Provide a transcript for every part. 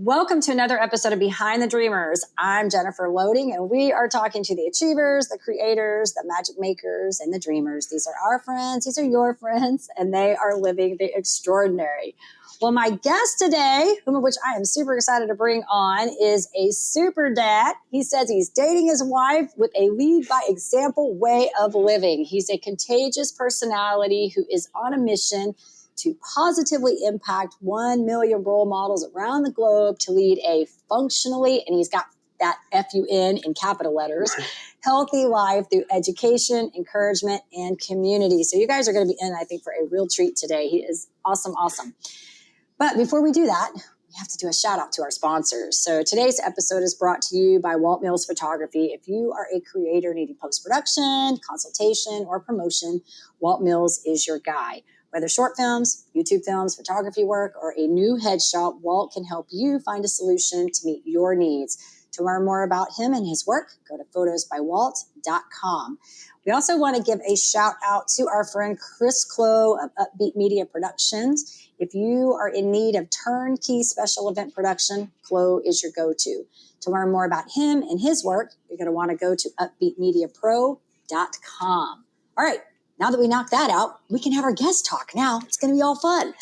Welcome to another episode of Behind the Dreamers. I'm Jennifer Loading, and we are talking to the achievers, the creators, the magic makers, and the dreamers. These are our friends. These are your friends, and they are living the extraordinary. Well, my guest today, which I am super excited to bring on, is a super dad. He says he's dating his wife with a lead by example way of living. He's a contagious personality who is on a mission to positively impact 1 million role models around the globe to lead a functionally, and he's got that FUN in capital letters, healthy life through education, encouragement, and community. So you guys are going to be in, I think, for a real treat today. He is awesome, awesome. But before we do that, we have to do a shout out to our sponsors. So today's episode is brought to you by Walt Mills Photography. If you are a creator needing post-production, consultation, or promotion, Walt Mills is your guy. Whether short films, YouTube films, photography work, or a new headshot, Walt can help you find a solution to meet your needs. To learn more about him and his work, go to photosbywalt.com. We also want to give a shout out to our friend Chris Clow of Upbeat Media Productions. If you are in need of turnkey special event production, Clow is your go-to. To learn more about him and his work, you're going to want to go to upbeatmediapro.com. All right. Now that we knocked that out, we can have our guest talk now. It's going to be all fun.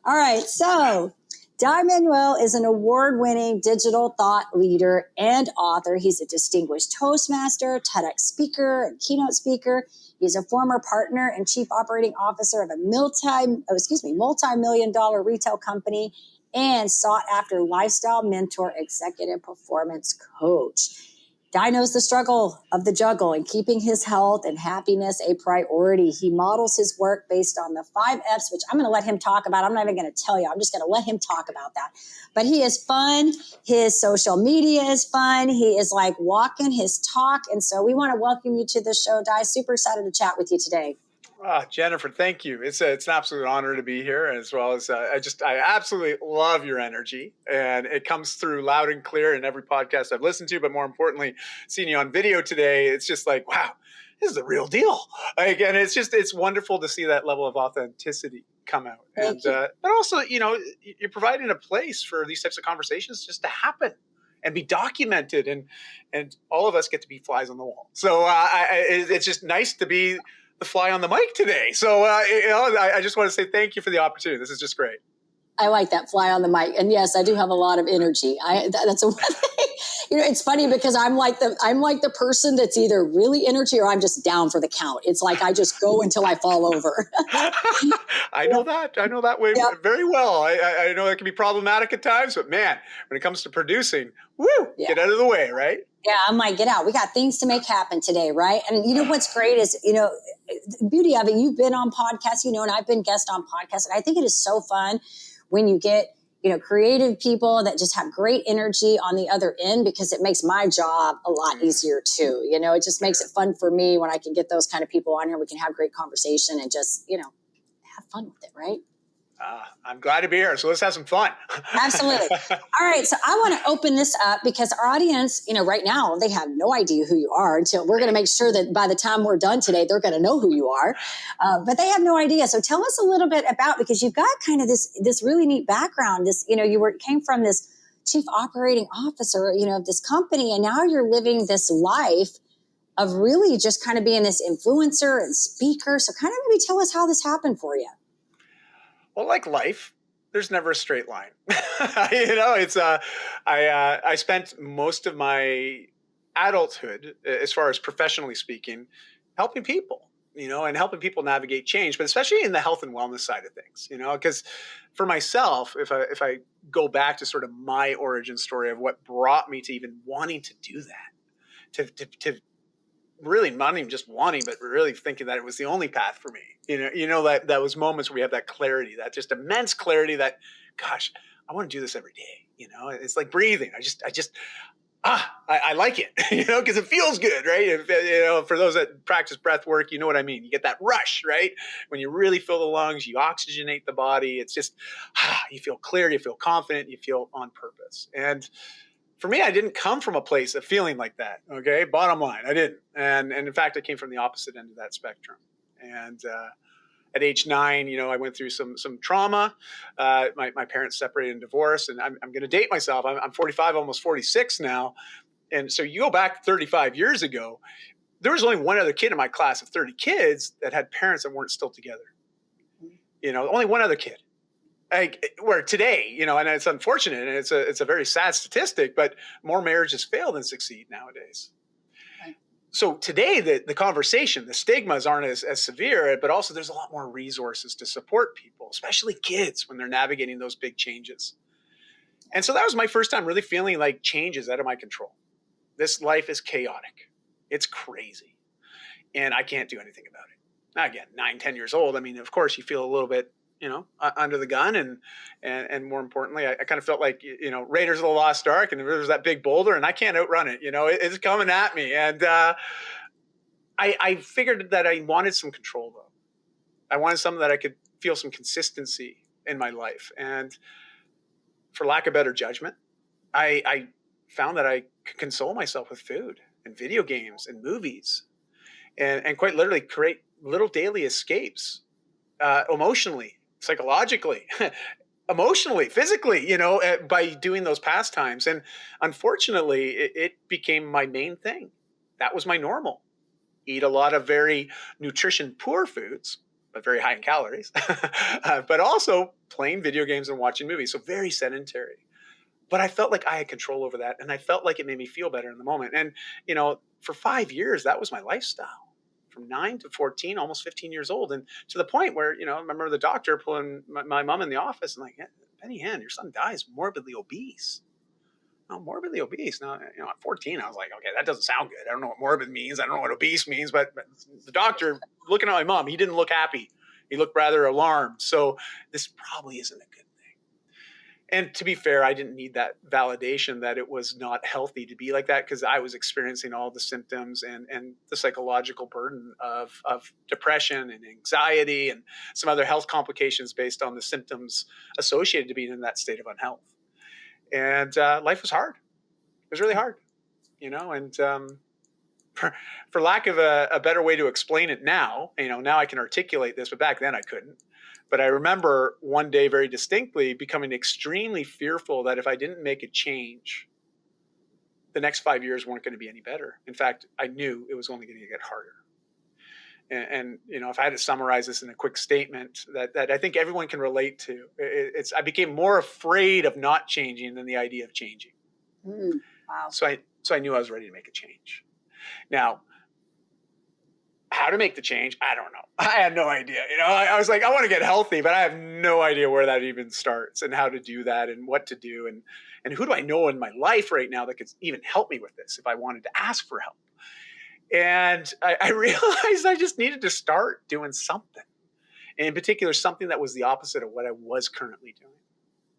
All right. So Dai Manuel is an award-winning digital thought leader and author. He's a distinguished Toastmaster, TEDx speaker, and keynote speaker. He's a former partner and chief operating officer of a multi-million-dollar retail company and sought-after lifestyle mentor, executive performance coach. Dai knows the struggle of the juggle and keeping his health and happiness a priority. He models his work based on the 5 F's, which I'm going to let him talk about. I'm not even going to tell you. I'm just going to let him talk about that. But he is fun. His social media is fun. He is like walking his talk. And so we want to welcome you to the show, Dai. Super excited to chat with you today. Jennifer, thank you. It's an absolute honor to be here, as well as I absolutely love your energy, and it comes through loud and clear in every podcast I've listened to. But more importantly, seeing you on video today, it's just like, wow, this is the real deal. And it's wonderful to see that level of authenticity come out. But also, you're providing a place for these types of conversations just to happen and be documented, and all of us get to be flies on the wall. So it's just nice to be the fly on the mic today. So I just want to say thank you for the opportunity. This is just great. I like that, fly on the mic. And yes, I do have a lot of energy. That's a one thing. It's funny because I'm like the person that's either really energy or I'm just down for the count. It's like I just go until I fall over. I know that way very well. I know that can be problematic at times, but man, when it comes to producing, get out of the way, right? Yeah, I'm like, get out. We got things to make happen today, right? And what's great is, the beauty of it, you've been on podcasts, and I've been guest on podcasts. And I think it is so fun when you get, creative people that just have great energy on the other end, because it makes my job a lot easier too. It just makes it fun for me when I can get those kind of people on here. We can have great conversation and just, have fun with it, right? I'm glad to be here. So let's have some fun. Absolutely. All right. So I want to open this up because our audience, right now, they have no idea who you are until we're going to make sure that by the time we're done today, they're going to know who you are. But they have no idea. So tell us a little bit about, because you've got kind of this really neat background. Came from this chief operating officer, of this company, and now you're living this life of really just kind of being this influencer and speaker. So kind of maybe tell us how this happened for you. Well, like life, there's never a straight line. I spent most of my adulthood, as far as professionally speaking, helping people, and helping people navigate change, but especially in the health and wellness side of things, because for myself, if I go back to sort of my origin story of what brought me to even wanting to do that, to really not even just wanting, but really thinking that it was the only path for me. That was moments where we have that clarity, that just immense clarity that, gosh, I want to do this every day. It's like breathing. I like it, because it feels good, right? For those that practice breath work, you know what I mean? You get that rush, right? When you really fill the lungs, you oxygenate the body. It's just, you feel clear, you feel confident, you feel on purpose. And for me, I didn't come from a place of feeling like that. Okay. Bottom line, I didn't. And in fact, I came from the opposite end of that spectrum. And At age 9, I went through some trauma. My parents separated and divorced, and I'm going to date myself. I'm 45, almost 46 now. And so you go back 35 years ago, there was only one other kid in my class of 30 kids that had parents that weren't still together. Only one other kid. Where today, and it's unfortunate, and it's a very sad statistic, but more marriages fail than succeed nowadays. Right. So today, the conversation, the stigmas aren't as severe, but also there's a lot more resources to support people, especially kids, when they're navigating those big changes. And so that was my first time really feeling like change is out of my control. This life is chaotic. It's crazy. And I can't do anything about it. Now, again, 9, 10 years old, of course you feel a little bit, under the gun. And more importantly, I kind of felt like, Raiders of the Lost Ark, and there's that big boulder and I can't outrun it. It's coming at me. And I figured that I wanted some control, though. I wanted something that I could feel some consistency in my life. And for lack of better judgment, I found that I could console myself with food and video games and movies, and quite literally create little daily escapes, emotionally, psychologically, emotionally, physically, by doing those pastimes. And unfortunately, it became my main thing. That was my normal. Eat a lot of very nutrition poor foods, but very high in calories, but also playing video games and watching movies. So very sedentary. But I felt like I had control over that, and I felt like it made me feel better in the moment. And, for 5 years, that was my lifestyle. From 9 to 14, almost 15 years old. And to the point where, I remember the doctor pulling my mom in the office and like, Penny Ann, your son dies morbidly obese. Oh, morbidly obese. Now, at 14, I was like, okay, that doesn't sound good. I don't know what morbid means. I don't know what obese means. But the doctor, looking at my mom, he didn't look happy. He looked rather alarmed. So this probably isn't a good thing. And to be fair, I didn't need that validation that it was not healthy to be like that, because I was experiencing all the symptoms and the psychological burden of depression and anxiety and some other health complications based on the symptoms associated to being in that state of unhealth. And life was hard. It was really hard, and for lack of a better way to explain it now, now I can articulate this, but back then I couldn't. But I remember one day very distinctly becoming extremely fearful that if I didn't make a change, the next 5 years weren't going to be any better. In fact, I knew it was only going to get harder. And if I had to summarize this in a quick statement that I think everyone can relate to, I became more afraid of not changing than the idea of changing. Wow. So I knew I was ready to make a change. Now, how to make the change, I don't know. I had no idea. I was like, I want to get healthy, but I have no idea where that even starts and how to do that and what to do. And who do I know in my life right now that could even help me with this if I wanted to ask for help? And I realized I just needed to start doing something. And in particular, something that was the opposite of what I was currently doing.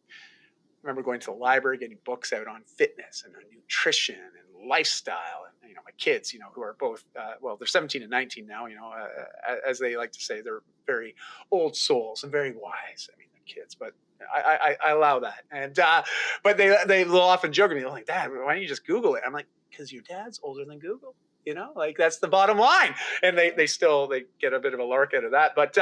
I remember going to the library, getting books out on fitness and nutrition and lifestyle. And, my kids, who are both, they're 17 and 19 now, as they like to say, they're very old souls and very wise. They're kids, but I allow that. And, but they'll often joke at me, they're like, Dad, why don't you just Google it? I'm like, because your dad's older than Google. That's the bottom line. And they get a bit of a lark out of that. But,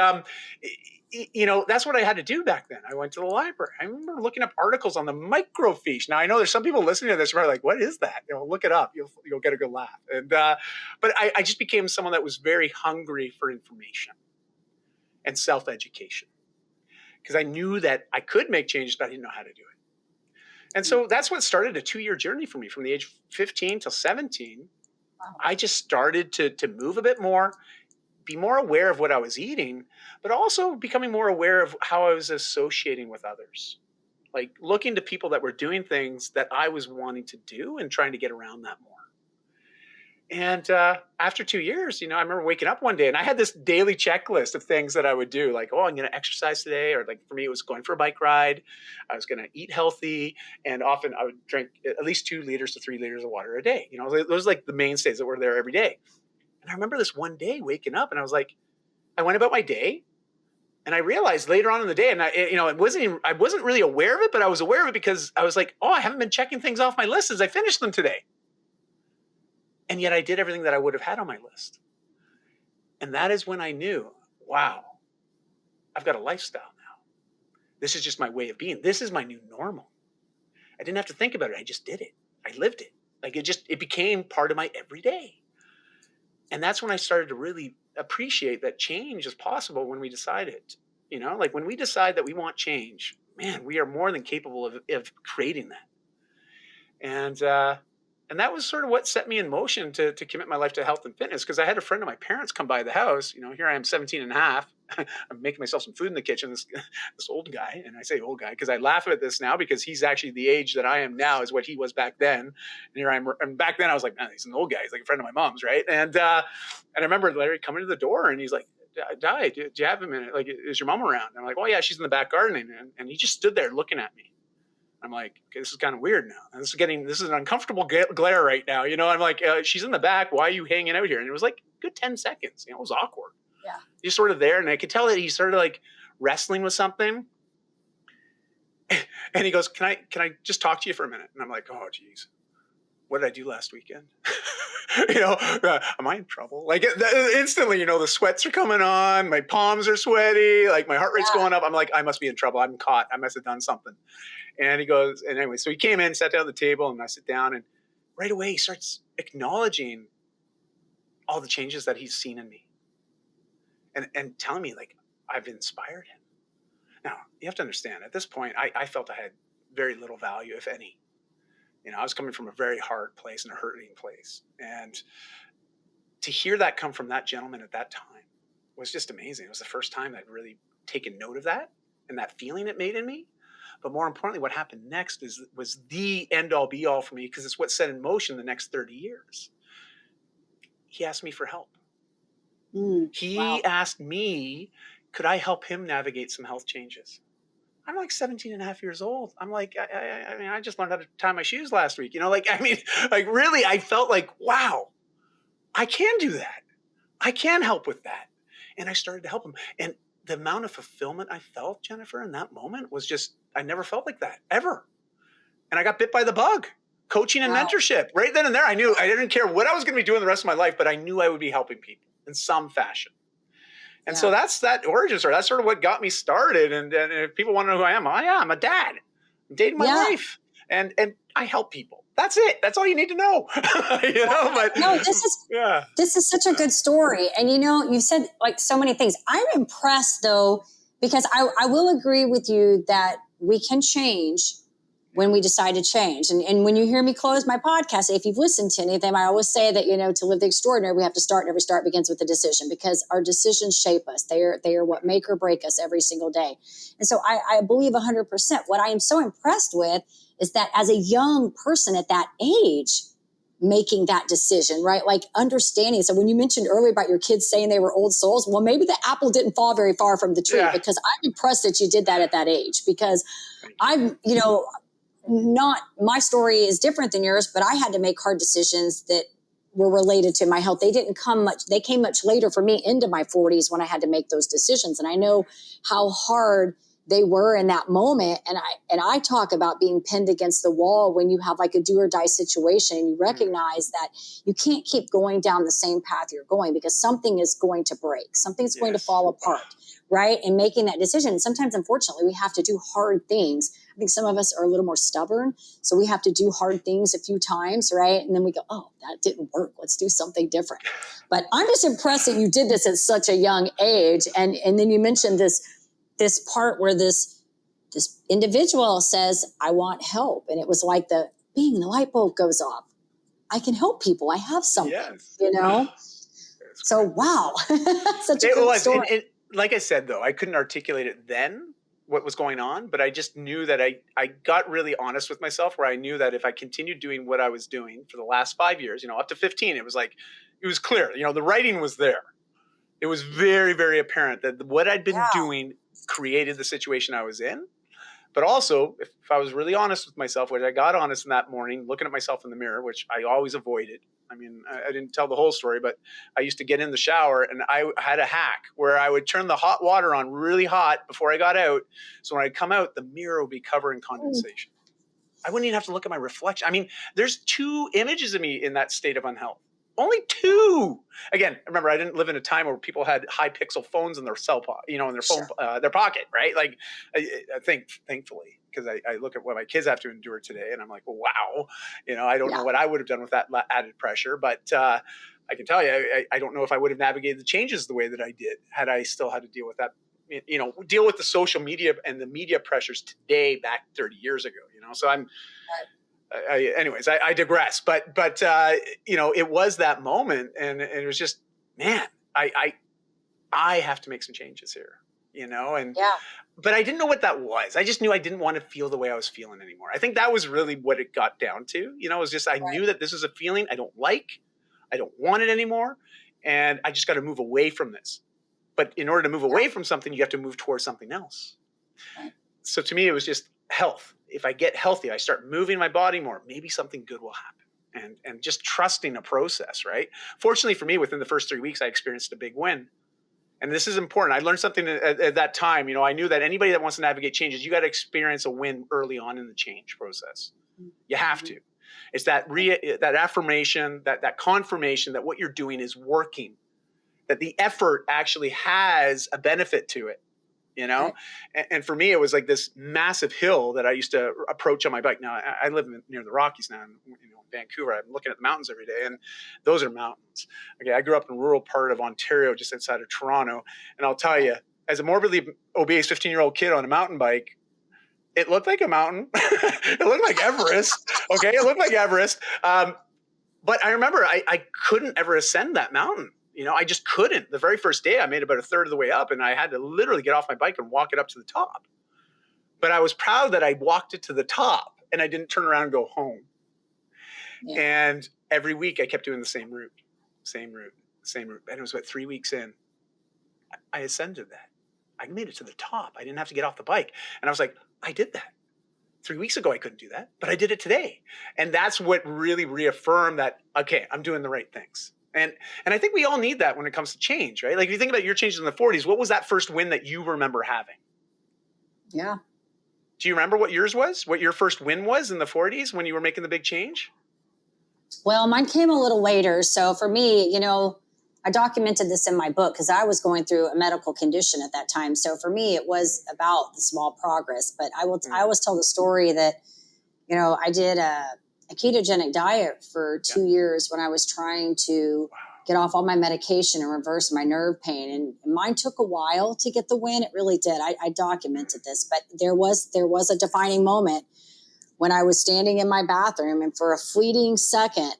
that's what I had to do back then. I went to the library. I remember looking up articles on the microfiche. Now I know there's some people listening to this who are like, what is that? Look it up. You'll get a good laugh. And, but I just became someone that was very hungry for information and self-education, because I knew that I could make changes, but I didn't know how to do it. And so that's what started a 2-year journey for me from the age of 15 till 17. Wow. I just started to move a bit more, be more aware of what I was eating, but also becoming more aware of how I was associating with others. Like looking to people that were doing things that I was wanting to do and trying to get around that more. And after 2 years, I remember waking up one day and I had this daily checklist of things that I would do. Like, I'm going to exercise today. Or like for me, it was going for a bike ride. I was going to eat healthy. And often I would drink at least 2 liters to 3 liters of water a day. Those like the mainstays that were there every day. And I remember this one day waking up and I was like, I went about my day. And I realized later on in the day, and I wasn't really aware of it, but I was aware of it because I was like, I haven't been checking things off my list as I finished them today. And yet I did everything that I would have had on my list. And that is when I knew, wow, I've got a lifestyle now. This is just my way of being. This is my new normal. I didn't have to think about it. I just did it. I lived it. Like it became part of my everyday. And that's when I started to really appreciate that change is possible when we decide it. You know, like when we decide that we want change, man, we are more than capable of creating that. And that was sort of what set me in motion to commit my life to health and fitness, because I had a friend of my parents come by the house. You know, here I am 17 and a half. I'm making myself some food in the kitchen, this old guy. And I say old guy because I laugh at this now, because he's actually the age that I am now is what he was back then. And here and back then I was like, man, he's an old guy. He's like a friend of my mom's, right? And I remember Larry coming to the door and he's like, Dai, do you have a minute? Like, is your mom around? And I'm like, oh yeah, she's in the back gardening. And he just stood there looking at me. I'm like, okay, this is kind of weird now. And this is an uncomfortable glare right now. You know, I'm like, she's in the back. Why are you hanging out here? And it was like a good 10 seconds. You know, it was awkward. Yeah. He's sort of there. And I could tell that he's sort of like wrestling with something. And he goes, can I just talk to you for a minute? And I'm like, oh, geez, what did I do last weekend? You know, am I in trouble? Like instantly, you know, the sweats are coming on. My palms are sweaty. Like my heart rate's going up. I'm like, I must be in trouble. I'm caught. I must have done something. And he goes, and anyway, so he came in, sat down at the table, and I sit down, and right away he starts acknowledging all the changes that he's seen in me, and telling me like I've inspired him. Now you have to understand, at this point, I felt I had very little value, if any. You know, I was coming from a very hard place and a hurting place, and to hear that come from that gentleman at that time was just amazing. It was the first time I'd really taken note of that and that feeling it made in me. But more importantly, what happened next was the end-all be-all for me, because it's what set in motion the next 30 years. He asked me for help. He asked me, could I help him navigate some health changes? I'm like 17 and a half years old. I'm like, I mean, I just learned how to tie my shoes last week. You know, like, I mean, like really, I felt like, wow, I can do that. I can help with that. And I started to help him. And the amount of fulfillment I felt, Jennifer, in that moment was just, I never felt like that, ever. And I got bit by the bug. Coaching and mentorship. Right then and there, I knew I didn't care what I was going to be doing the rest of my life, but I knew I would be helping people in some fashion. And so that's that origin story. That's sort of what got me started. And if people want to know who I am, I'm a dad. I'm dating my wife. And I help people. That's it. That's all you need to know. You know, but no, this is such a good story. And you know, you said like so many things. I'm impressed though, because I will agree with you that we can change when we decide to change. And when you hear me close my podcast, if you've listened to any of them, I always say that, you know, to live the extraordinary, we have to start, and every start begins with a decision, because our decisions shape us. They are what make or break us every single day. And so I believe 100%. What I am so impressed with is that as a young person at that age, making that decision, right? Like understanding. So when you mentioned earlier about your kids saying they were old souls, well, maybe the apple didn't fall very far from the tree, because I'm impressed that you did that at that age, because I'm, you know, not, my story is different than yours, but I had to make hard decisions that were related to my health. They came much later for me, into my 40s, when I had to make those decisions. And I know how hard they were in that moment. And I talk about being pinned against the wall when you have like a do or die situation, and you recognize that you can't keep going down the same path you're going, because something is going to break, something's going to fall apart, right? And making that decision. And sometimes, unfortunately, we have to do hard things. I think some of us are a little more stubborn, so we have to do hard things a few times, right? And then we go, oh, that didn't work. Let's do something different. But I'm just impressed that you did this at such a young age. And then you mentioned this part where this individual says, I want help. And it was like the light bulb goes off. I can help people. I have something, you know? So, wow. Such a good story. And like I said, though, I couldn't articulate it then, what was going on, but I just knew that I got really honest with myself, where I knew that if I continued doing what I was doing for the last 5 years, you know, up to 15, it was clear, you know, the writing was there. It was very, very apparent that what I'd been doing created the situation I was in. But also, if I was really honest with myself, which I got honest in that morning, looking at myself in the mirror, which I always avoided. I mean, I didn't tell the whole story, but I used to get in the shower, and I had a hack where I would turn the hot water on really hot before I got out. So when I'd come out, the mirror would be covered in condensation. I wouldn't even have to look at my reflection. I mean, there's 2 images of me in that state of unhealth. Only 2. Again, remember, I didn't live in a time where people had high pixel phones in their in their phone, their pocket, right? Like, I think, thankfully, because I look at what my kids have to endure today, and I'm like, wow, I don't know what I would have done with that added pressure, but I can tell you, I don't know if I would have navigated the changes the way that I did had I still had to deal with that, deal with the social media and the media pressures today back 30 years ago, So anyways, I digress, but it was that moment, and it was just, man, I have to make some changes here, and but I didn't know what that was. I just knew I didn't want to feel the way I was feeling anymore. I think that was really what it got down to. It was just, I knew that this is a feeling I don't like. I don't want it anymore. And I just got to move away from this. But in order to move away from something, you have to move towards something else. So to me, it was just health. If I get healthy, I start moving my body more, maybe something good will happen. And just trusting a process, right? Fortunately for me, within the first 3 weeks, I experienced a big win. And this is important. I learned something at that time. I knew that anybody that wants to navigate changes, you got to experience a win early on in the change process. You have to. It's that affirmation, that confirmation that what you're doing is working, that the effort actually has a benefit to it, And for me, it was like this massive hill that I used to approach on my bike. Now, I live near the Rockies now, in Vancouver. I'm looking at the mountains every day, and those are mountains. Okay, I grew up in a rural part of Ontario, just outside of Toronto, and I'll tell you, as a morbidly obese 15-year-old kid on a mountain bike, it looked like a mountain. It looked like Everest. Okay, it looked like Everest. But I remember I couldn't ever ascend that mountain. I just couldn't. The very first day, I made about a third of the way up, and I had to literally get off my bike and walk it up to the top. But I was proud that I walked it to the top, and I didn't turn around and go home. Yeah. And every week, I kept doing the same route. And it was about 3 weeks in, I ascended that. I made it to the top. I didn't have to get off the bike. And I was like, I did that. 3 weeks ago, I couldn't do that, but I did it today. And that's what really reaffirmed that, okay, I'm doing the right things. And I think we all need that when it comes to change, right? Like if you think about your changes in the 40s, what was that first win that you remember having? Yeah. Do you remember what yours was? What your first win was in the 40s when you were making the big change? Well, mine came a little later. So for me, I documented this in my book because I was going through a medical condition at that time. So for me, it was about the small progress. But I always tell the story that, I did a ketogenic diet for 2 years when I was trying to get off all my medication and reverse my nerve pain. And mine took a while to get the win. It really did. I documented this, but there was a defining moment when I was standing in my bathroom, and for a fleeting second,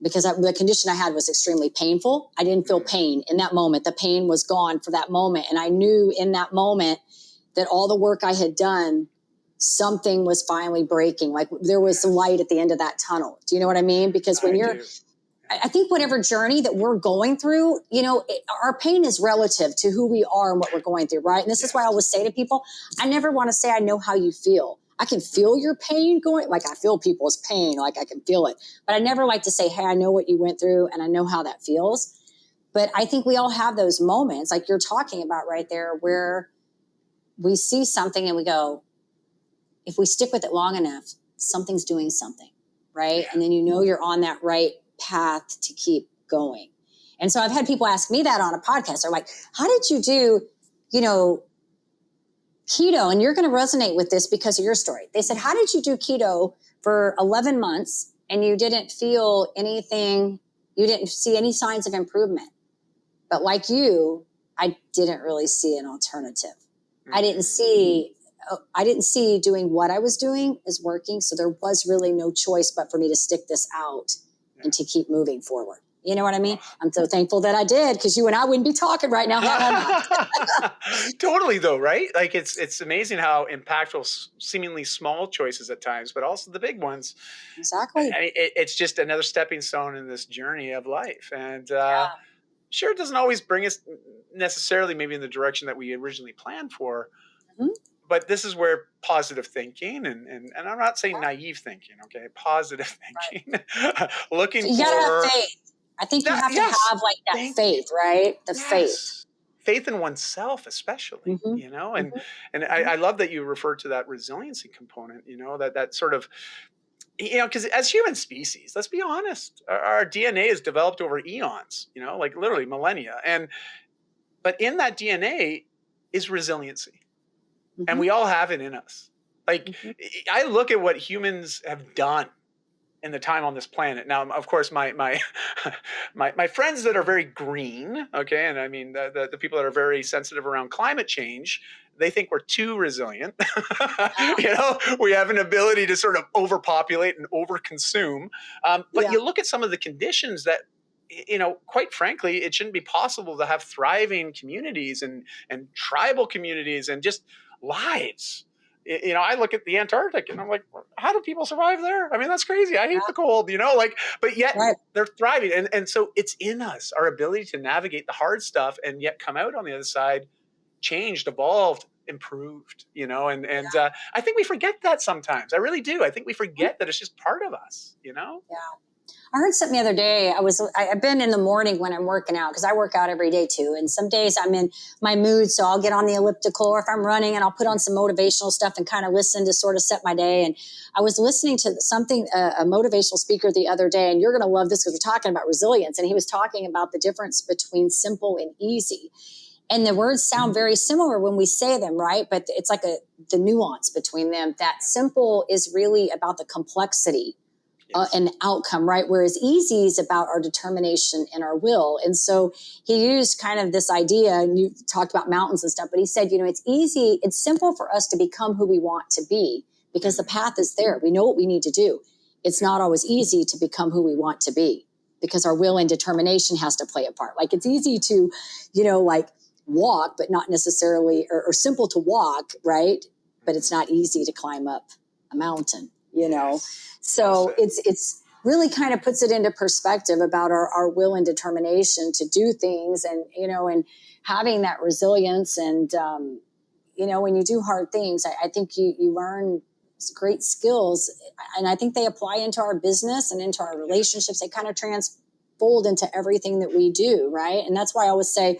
because the condition I had was extremely painful, I didn't feel pain in that moment. The pain was gone for that moment. And I knew in that moment that all the work I had done, something was finally breaking. Like there was some light at the end of that tunnel. Do you know what I mean? Because when I think whatever journey that we're going through, our pain is relative to who we are and what we're going through, right? And this is why I always say to people, I never want to say I know how you feel. I can feel your pain going, like I feel people's pain, like I can feel it. But I never like to say, hey, I know what you went through and I know how that feels. But I think we all have those moments like you're talking about right there where we see something and we go, if we stick with it long enough, something's doing something, right? And then you're on that right path to keep going. And so I've had people ask me that on a podcast. They're like, how did you do, keto? And you're going to resonate with this because of your story. They said, how did you do keto for 11 months and you didn't feel anything, you didn't see any signs of improvement? But like you, I didn't really see an alternative. I didn't see doing what I was doing is working. So there was really no choice but for me to stick this out and to keep moving forward. You know what I mean? I'm so thankful that I did, because you and I wouldn't be talking right now. Totally, though, right? Like it's amazing how impactful seemingly small choices at times, but also the big ones. Exactly. It's just another stepping stone in this journey of life. And sure, it doesn't always bring us necessarily maybe in the direction that we originally planned for. Mm-hmm. But this is where positive thinking and I'm not saying naive thinking, okay? Positive thinking. Looking you gotta have faith. I think you have to have like that faith, right? The faith. Faith in oneself, especially, and I love that you referred to that resiliency component, that sort of because as human species, let's be honest, our DNA is developed over eons, like literally millennia. But in that DNA is resiliency. And we all have it in us. Like, I look at what humans have done in the time on this planet. Now, of course, my my friends that are very green, okay, and I mean the people that are very sensitive around climate change, they think we're too resilient. We have an ability to sort of overpopulate and overconsume. But you look at some of the conditions that, quite frankly, it shouldn't be possible to have thriving communities and tribal communities and just lives. I look at the Antarctic and I'm like, how do people survive there? I mean, that's crazy. I hate the cold, but yet they're thriving. And so it's in us, our ability to navigate the hard stuff and yet come out on the other side, changed, evolved, improved, I think we forget that sometimes. I really do. I think we forget that it's just part of us, Yeah. I heard something the other day. I've been in the morning when I'm working out, because I work out every day too. And some days I'm in my mood, so I'll get on the elliptical, or if I'm running, and I'll put on some motivational stuff and kind of listen to sort of set my day. And I was listening to something, a motivational speaker the other day, and you're going to love this because we're talking about resilience. And he was talking about the difference between simple and easy. And the words sound very similar when we say them, right? But it's like the nuance between them. That simple is really about the complexity and outcome, right? Whereas easy is about our determination and our will. And so he used kind of this idea, and you talked about mountains and stuff, but he said, it's easy, it's simple for us to become who we want to be because the path is there. We know what we need to do. It's not always easy to become who we want to be because our will and determination has to play a part. Like, it's easy to, walk, but not necessarily, or simple to walk, right? But it's not easy to climb up a mountain, So it's really kind of puts it into perspective about our will and determination to do things, and, and having that resilience. And, when you do hard things, I think you learn great skills, and I think they apply into our business and into our relationships. They kind of transfold into everything that we do. Right. And that's why I always say,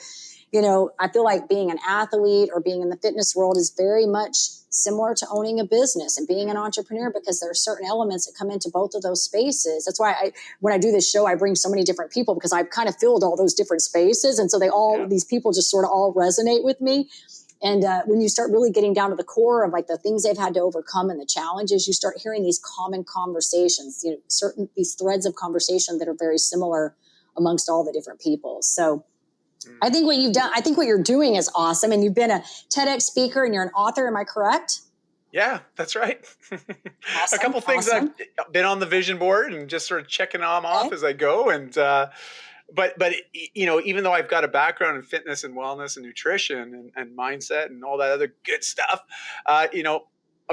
I feel like being an athlete or being in the fitness world is very much similar to owning a business and being an entrepreneur, because there are certain elements that come into both of those spaces. That's why when I do this show, I bring so many different people, because I've kind of filled all those different spaces. And so these people just sort of all resonate with me. And when you start really getting down to the core of like the things they've had to overcome and the challenges, you start hearing these common conversations, these threads of conversation that are very similar amongst all the different people. So I think what you've done, I think what you're doing is awesome. And you've been a TEDx speaker and you're an author. Am I correct? Yeah, that's right. Awesome, a couple things I've been on the vision board and just sort of checking them off as I go. And, but even though I've got a background in fitness and wellness and nutrition and mindset and all that other good stuff, a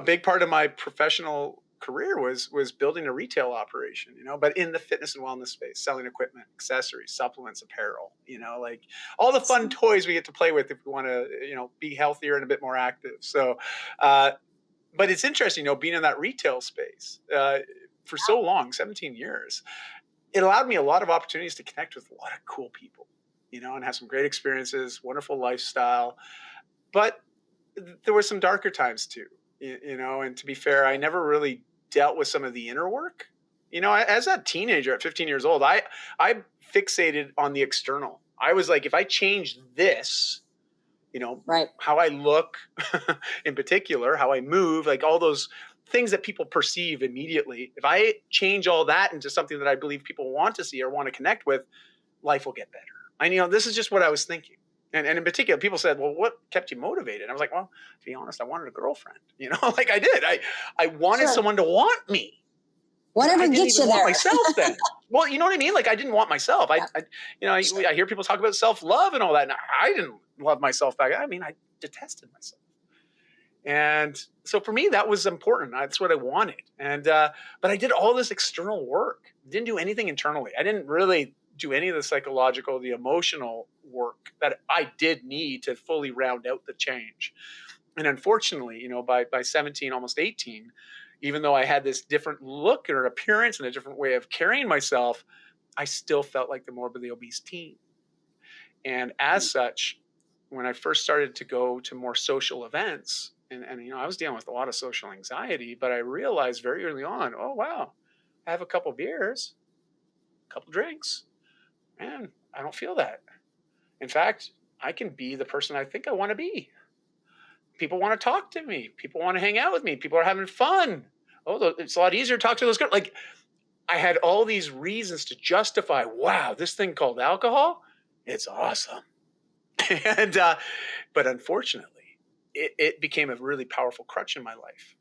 big part of my professional career was building a retail operation, but in the fitness and wellness space, selling equipment, accessories, supplements, apparel, like all the fun toys we get to play with if we want to, be healthier and a bit more active. So, but it's interesting, being in that retail space for so long, 17 years, it allowed me a lot of opportunities to connect with a lot of cool people, and have some great experiences, wonderful lifestyle. But there were some darker times too, and to be fair, I never really dealt with some of the inner work. As a teenager at 15 years old, I fixated on the external. I was like, if I change this, how I look in particular, how I move, like all those things that people perceive immediately, if I change all that into something that I believe people want to see or want to connect with, life will get better. This is just what I was thinking. And in particular, people said, well, what kept you motivated? I was like, well, to be honest, I wanted a girlfriend, like I did. I wanted someone to want me. Whatever gets you there. I didn't even want myself then. Well, you know what I mean? Like, I didn't want myself. I hear people talk about self-love and all that. And I didn't love myself back. I detested myself. And so for me, that was important. That's what I wanted. And, but I did all this external work. Didn't do anything internally. I didn't really do any of the psychological, the emotional work that I did need to fully round out the change. And unfortunately, by 17, almost 18, even though I had this different look or appearance and a different way of carrying myself, I still felt like the morbidly obese teen. And as such, when I first started to go to more social events And I was dealing with a lot of social anxiety, but I realized very early on, oh wow, I have a couple beers, a couple drinks, man, I don't feel that. In fact, I can be the person I think I want to be. People want to talk to me. People want to hang out with me. People are having fun. Oh, it's a lot easier to talk to those girls. Like, I had all these reasons to justify, wow, this thing called alcohol, it's awesome. and But unfortunately, it became a really powerful crutch in my life.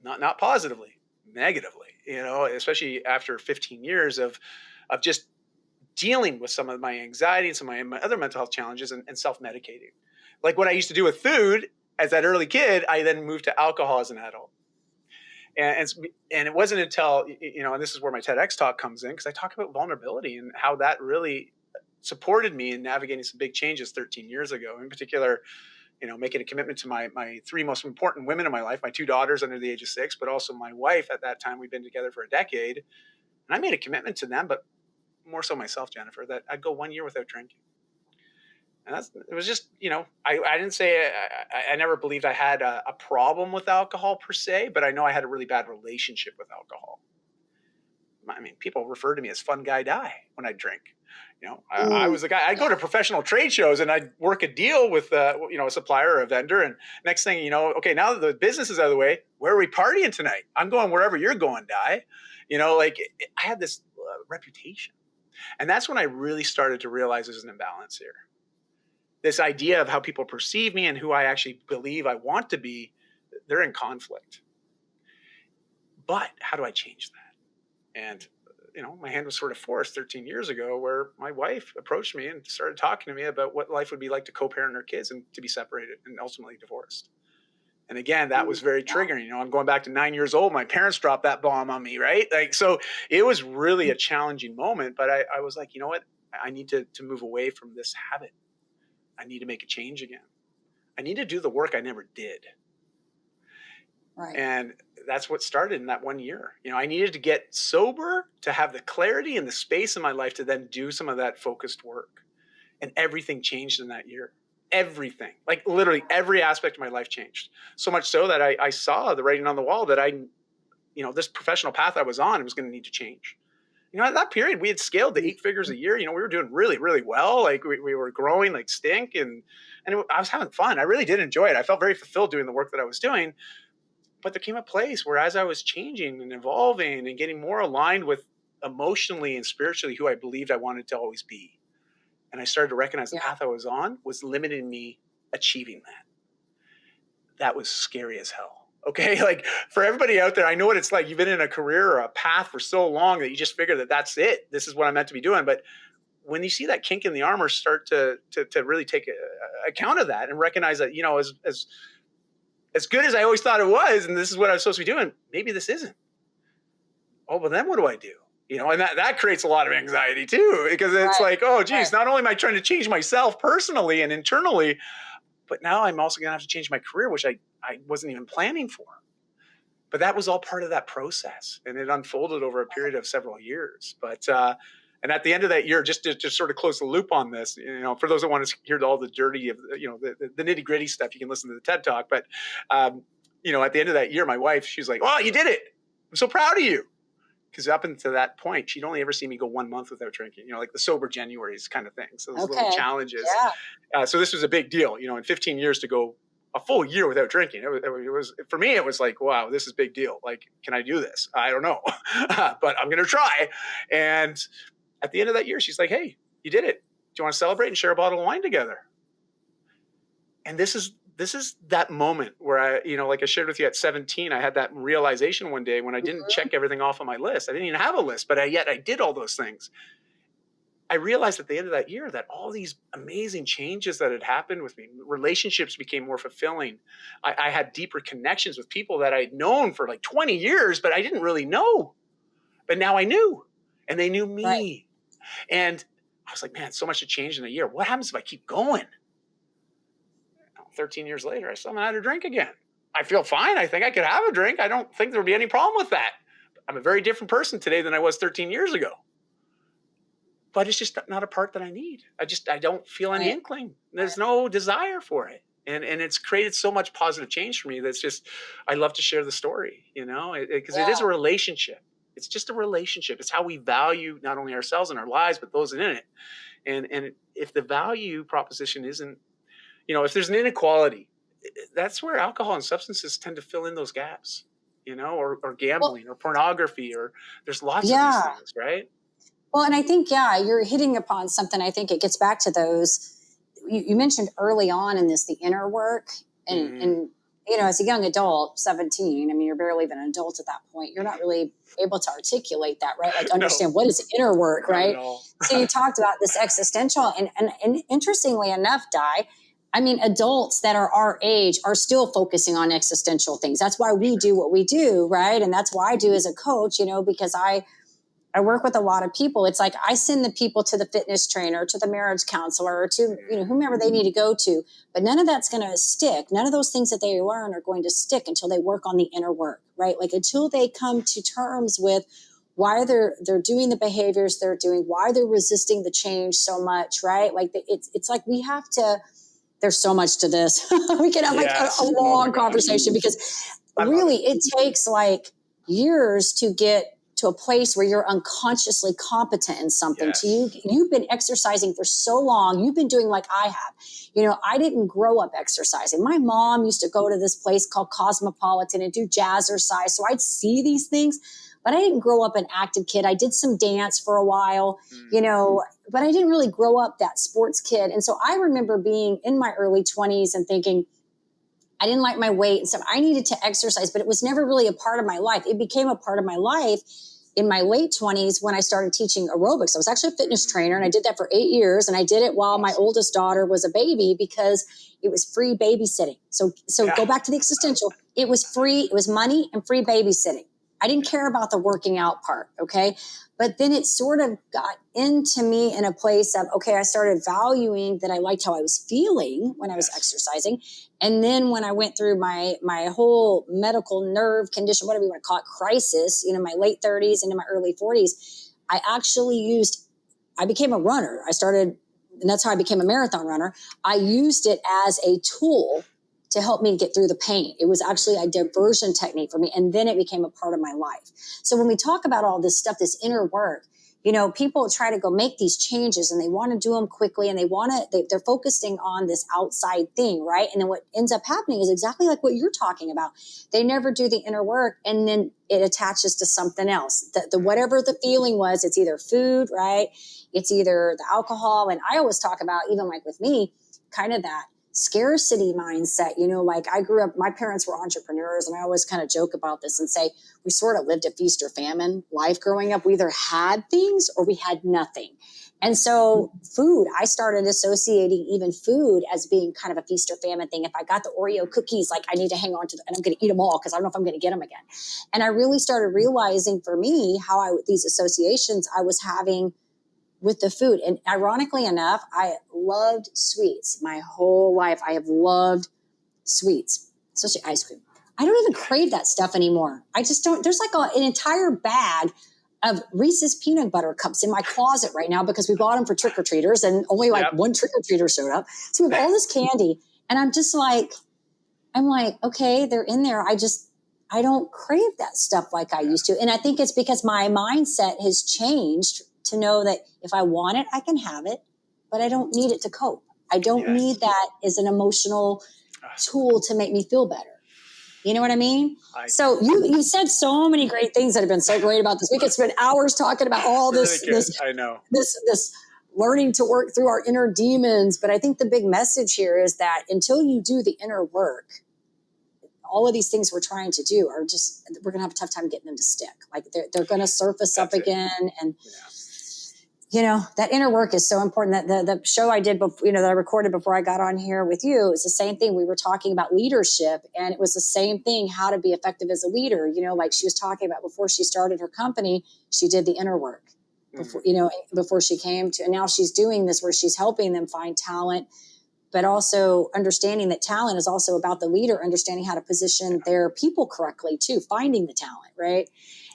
Not positively, negatively, especially after 15 years of just dealing with some of my anxiety and some of my other mental health challenges and self-medicating. Like what I used to do with food as that early kid, I then moved to alcohol as an adult. And it wasn't until, and this is where my TEDx talk comes in, because I talk about vulnerability and how that really supported me in navigating some big changes 13 years ago. In particular, making a commitment to my three most important women in my life, my two daughters under the age of 6, but also my wife at that time. We've been together for a decade. And I made a commitment to them, but more so myself, Jennifer, that I'd go 1 year without drinking. And it was just, I didn't say, I never believed I had a problem with alcohol per se, but I know I had a really bad relationship with alcohol. I mean, people refer to me as fun guy Dai when I drink. I was the guy. I'd go to professional trade shows and I'd work a deal with, a supplier or a vendor. And next thing okay, now that the business is out of the way, where are we partying tonight? I'm going wherever you're going, Dai. I had this reputation. And that's when I really started to realize there's an imbalance here. This idea of how people perceive me and who I actually believe I want to be, they're in conflict. But how do I change that? And my hand was sort of forced 13 years ago, where my wife approached me and started talking to me about what life would be like to co-parent her kids and to be separated and ultimately divorced. And again, that was very triggering. I'm going back to 9 years old. My parents dropped that bomb on me, right? So it was really a challenging moment, but I was like, you know what? I need to move away from this habit. I need to make a change again. I need to do the work I never did. Right. And that's what started in that 1 year. I needed to get sober to have the clarity and the space in my life to then do some of that focused work. And everything changed in that year. Everything, like literally every aspect of my life changed. So much so that I saw the writing on the wall that this professional path I was on was going to need to change. At that period, we had scaled to 8 figures a year. We were doing really, really well. Like we were growing like stink, and I was having fun. I really did enjoy it. I felt very fulfilled doing the work that I was doing. But there came a place where, as I was changing and evolving and getting more aligned with emotionally and spiritually who I believed I wanted to always be, and I started to recognize the path I was on was limiting me achieving that. That was scary as hell. Okay, like for everybody out there, I know what it's like. You've been in a career or a path for so long that you just figure that that's it. This is what I'm meant to be doing. But when you see that kink in the armor start to really take account of that and recognize that, as good as I always thought it was, and this is what I was supposed to be doing, maybe this isn't. Oh, but then what do I do? And that creates a lot of anxiety too, because it's like, oh, geez, not only am I trying to change myself personally and internally, but now I'm also going to have to change my career, which I wasn't even planning for. But that was all part of that process. And it unfolded over a period of several years. But, and at the end of that year, just to sort of close the loop on this, for those that want to hear all the dirty of, the nitty gritty stuff, you can listen to the TED Talk. But, at the end of that year, my wife, she's like, oh, you did it. I'm so proud of you. Because up until that point, she'd only ever seen me go 1 month without drinking, like the sober Januaries kind of thing. So those little challenges. Yeah. So this was a big deal, in 15 years to go a full year without drinking. It was for me, it was like, wow, this is a big deal. Like, can I do this? I don't know, but I'm going to try. And at the end of that year, she's like, hey, you did it. Do you want to celebrate and share a bottle of wine together? And this is that moment where like I shared with you at 17, I had that realization one day when I didn't check everything off on my list. I didn't even have a list, but yet I did all those things. I realized at the end of that year that all these amazing changes that had happened with me, relationships became more fulfilling. I had deeper connections with people that I'd known for like 20 years, but I didn't really know. But now I knew, and they knew me. Right. And I was like, man, so much had changed in a year. What happens if I keep going? 13 years later, I still haven't had a drink again. I feel fine. I think I could have a drink. I don't think there would be any problem with that. I'm a very different person today than I was 13 years ago. But it's just not a part that I need. I don't feel any inkling. There's no desire for it. And it's created so much positive change for me that's just, I love to share the story, because it is a relationship. It's just a relationship. It's how we value not only ourselves and our lives, but those in it. And if the value proposition isn't, if there's an inequality, that's where alcohol and substances tend to fill in those gaps, or gambling or pornography, or there's lots of these things, right? Well, and I think, you're hitting upon something. I think it gets back to those, you mentioned early on in this, the inner work and as a young adult, 17, I mean, you're barely even an adult at that point. You're not really able to articulate that, right? Like understand what is inner work, right? So you talked about this existential and interestingly enough, Dai, I mean, adults that are our age are still focusing on existential things. That's why we do what we do, right? And that's why I do as a coach, because I work with a lot of people. It's like I send the people to the fitness trainer, to the marriage counselor, or to whomever they need to go to. But none of that's going to stick. None of those things that they learn are going to stick until they work on the inner work, right? Like until they come to terms with why they're doing the behaviors they're doing, why they're resisting the change so much, right? Like it's like we have to. There's so much to this. We can have a long conversation because really it takes like years to get to a place where you're unconsciously competent in something. You've been exercising for so long. You've been doing like I have. I didn't grow up exercising. My mom used to go to this place called Cosmopolitan and do jazzercise. So I'd see these things, but I didn't grow up an active kid. I did some dance for a while, but I didn't really grow up that sports kid. And so I remember being in my early 20s and thinking, I didn't like my weight and stuff. I needed to exercise, but it was never really a part of my life. It became a part of my life in my late 20s when I started teaching aerobics. I was actually a fitness trainer and I did that for 8 years. And I did it while my oldest daughter was a baby because it was free babysitting. So go back to the existential. It was free. It was money and free babysitting. I didn't care about the working out part. Okay. But then it sort of got into me in a place of, I started valuing that I liked how I was feeling when I was exercising. And then when I went through my whole medical nerve condition, whatever you want to call it, crisis, my late 30s into my early 40s, I became a runner. And that's how I became a marathon runner. I used it as a tool to help me get through the pain. It was actually a diversion technique for me. And then it became a part of my life. So when we talk about all this stuff, this inner work, people try to go make these changes and they want to do them quickly and they're focusing on this outside thing, right? And then what ends up happening is exactly like what you're talking about. They never do the inner work and then it attaches to something else. The whatever the feeling was, it's either food, right? It's either the alcohol. And I always talk about, even like with me, kind of that scarcity mindset, like I grew up, my parents were entrepreneurs and I always kind of joke about this and say, we sort of lived a feast or famine life growing up. We either had things or we had nothing. And so food, I started associating even food as being kind of a feast or famine thing. If I got the Oreo cookies, like I need to hang on to them and I'm going to eat them all because I don't know if I'm going to get them again. And I really started realizing for me how these associations I was having with the food. And ironically enough, I loved sweets my whole life. I have loved sweets, especially ice cream. I don't even crave that stuff anymore. I just don't. There's like an entire bag of Reese's peanut butter cups in my closet right now because we bought them for trick-or-treaters and only one trick-or-treater showed up. So we have all this candy and I'm like, okay, they're in there. I don't crave that stuff like I used to. And I think it's because my mindset has changed to know that if I want it, I can have it, but I don't need it to cope. I don't need that as an emotional tool to make me feel better. You know what I mean? So you said so many great things that have been so great about this. We could spend hours talking about all this, really I know this learning to work through our inner demons. But I think the big message here is that until you do the inner work, all of these things we're trying to do are just, we're going to have a tough time getting them to stick. Like they're going to surface up again. And that inner work is so important. That the show I did, that I recorded before I got on here with you, is the same thing. We were talking about leadership, and it was the same thing, how to be effective as a leader. Like she was talking about before she started her company, she did the inner work before she came to, and now she's doing this where she's helping them find talent, but also understanding that talent is also about the leader, understanding how to position their people correctly too, finding the talent, right?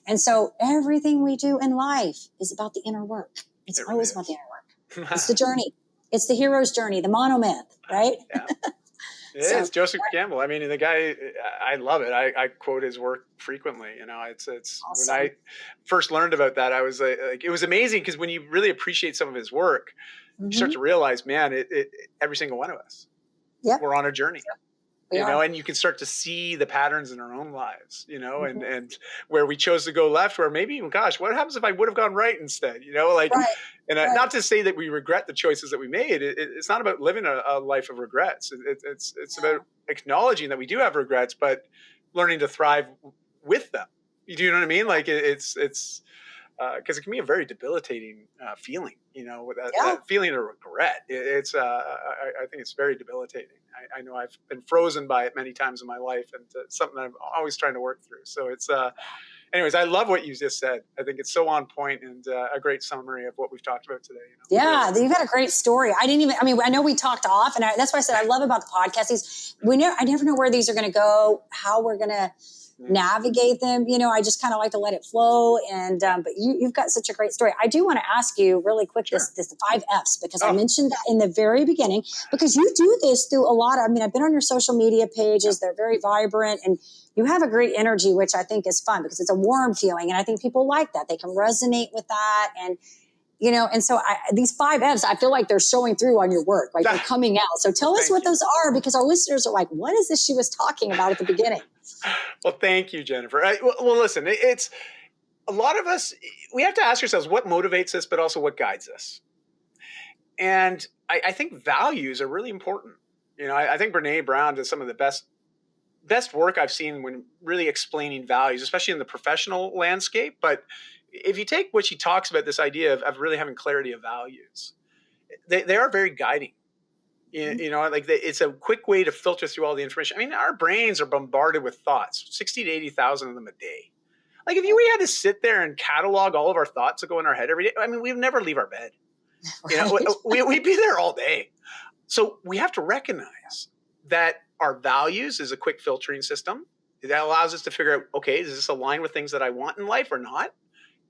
And so everything we do in life is about the inner work. It's always about the inner work. It's the journey. It's the hero's journey, the monomyth, right? It So is Joseph Campbell. I mean, the guy, I love it. I quote his work frequently. It's when I awesome. first learned about that, I was like it was amazing because when you really appreciate some of his work, you start Hmm. to realize, man, every single one of us, Yep, we're on a journey. we are. And you can start to see the patterns in our own lives, Hmm. and where we chose to go left, where maybe, gosh, what happens if I would have gone right instead? Like, Right, and right. not to say that we regret the choices that we made. It's not about living a life of regrets. It's about Yeah. acknowledging that we do have regrets, but learning to thrive with them. You do know what I mean? Like it's because it can be a very debilitating feeling, with Yeah. that feeling of regret. I think it's very debilitating. I know I've been frozen by it many times in my life, and it's something that I'm always trying to work through. So anyways, I love what you just said. I think it's so on point and a great summary of what we've talked about today. Really. Yeah, you've got a great story. I mean, I know we talked off, and that's why I said I love about the podcast. I never know where these are going to go, how we're going to Mm. navigate them. I just kind of like to let it flow. And but you've got such a great story. I do want to ask you really quick Sure. this 5 Fs, because I Oh, mentioned that in the very beginning, because you do this through a lot of. I mean, I've been on your social media yeah. pages; they're very vibrant, and you have a great energy, which I think is fun because it's a warm feeling, and I think people like that. They can resonate with that, and and so these 5 Fs, I feel like they're showing through on your work, like they're coming out. So Well, tell us thank what you. those are, because our listeners are like, what is this she was talking about at the beginning? Well, thank you, Jennifer. Well, listen, it's a lot of us. We have to ask ourselves what motivates us, but also what guides us. And I think values are really important. I think Brene Brown does some of the best work I've seen when really explaining values, especially in the professional landscape. But if you take what she talks about, this idea of really having clarity of values, they are very guiding. Like it's a quick way to filter through all the information. I mean, our brains are bombarded with thoughts, 60 to 80,000 of them a day. Like if we had to sit there and catalog all of our thoughts that go in our head every day, I mean, we'd never leave our bed. Right. We'd be there all day. So we have to recognize that our values is a quick filtering system that allows us to figure out, okay, does this align with things that I want in life or not?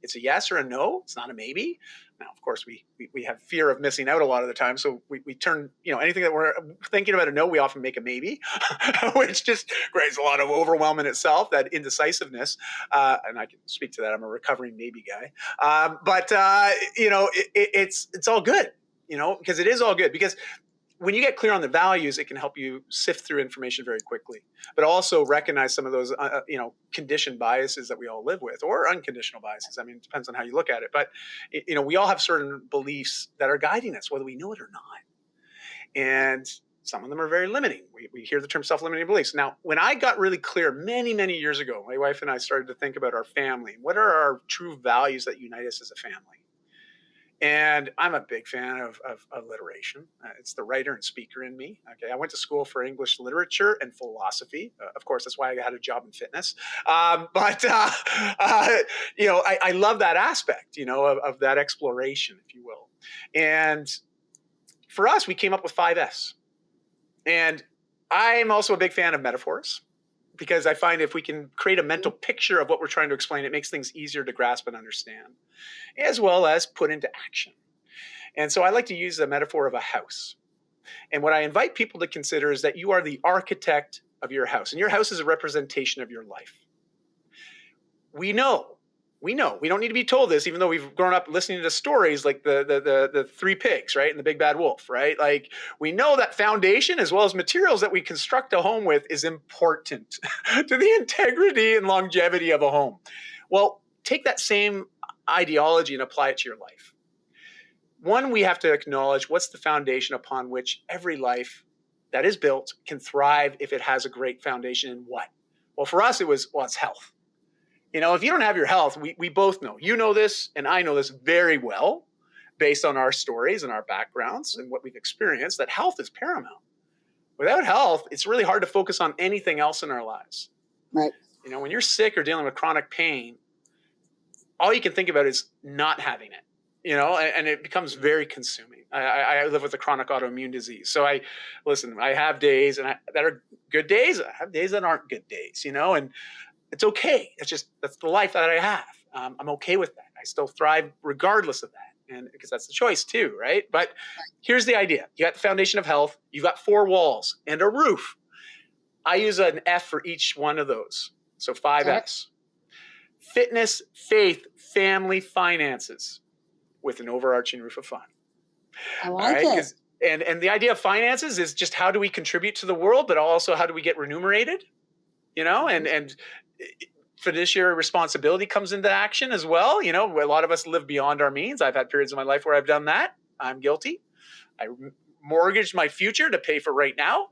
It's a yes or a no. It's not a maybe. Now, of course, we have fear of missing out a lot of the time. So we turn, anything that we're thinking about a no, we often make a maybe, which just creates a lot of overwhelm in itself, that indecisiveness. And I can speak to that. I'm a recovering maybe guy. It's all good, because it is all good. Because when you get clear on the values, it can help you sift through information very quickly, but also recognize some of those, conditioned biases that we all live with, or unconditional biases. I mean, it depends on how you look at it, but we all have certain beliefs that are guiding us, whether we know it or not. And some of them are very limiting. We hear the term self-limiting beliefs. Now, when I got really clear many, many years ago, my wife and I started to think about our family. What are our true values that unite us as a family? And I'm a big fan of alliteration. It's the writer and speaker in me. Okay, I went to school for English literature and philosophy. Of course, that's why I had a job in fitness. I love that aspect, of that exploration, if you will. And for us, we came up with 5S. And I'm also a big fan of metaphors, because I find if we can create a mental picture of what we're trying to explain, it makes things easier to grasp and understand, as well as put into action. And so I like to use the metaphor of a house. And what I invite people to consider is that you are the architect of your house, and your house is a representation of your life. We know. We don't need to be told this, even though we've grown up listening to stories like the three pigs, right? And the big bad wolf, right? Like, we know that foundation, as well as materials that we construct a home with, is important to the integrity and longevity of a home. Well, take that same ideology and apply it to your life. One, we have to acknowledge what's the foundation upon which every life that is built can thrive if it has a great foundation in what? Well, for us, it's health. If you don't have your health, we both know. You know this, and I know this very well, based on our stories and our backgrounds and what we've experienced, that health is paramount. Without health, it's really hard to focus on anything else in our lives. Right. When you're sick or dealing with chronic pain, all you can think about is not having it. And it becomes very consuming. I live with a chronic autoimmune disease. So I have days that are good days. I have days that aren't good days, and it's okay. That's the life that I have. I'm okay with that. I still thrive regardless of that. and because that's the choice too, right? But here's the idea. You got the foundation of health, you got 4 walls and a roof. I use an F for each one of those. So 5 Fs. Fitness, faith, family, finances, with an overarching roof of fun. I like it. And the idea of finances is just how do we contribute to the world, but also how do we get remunerated, and fiduciary responsibility comes into action as well. A lot of us live beyond our means. I've had periods of my life where I've done that. I'm guilty. I mortgaged my future to pay for right now.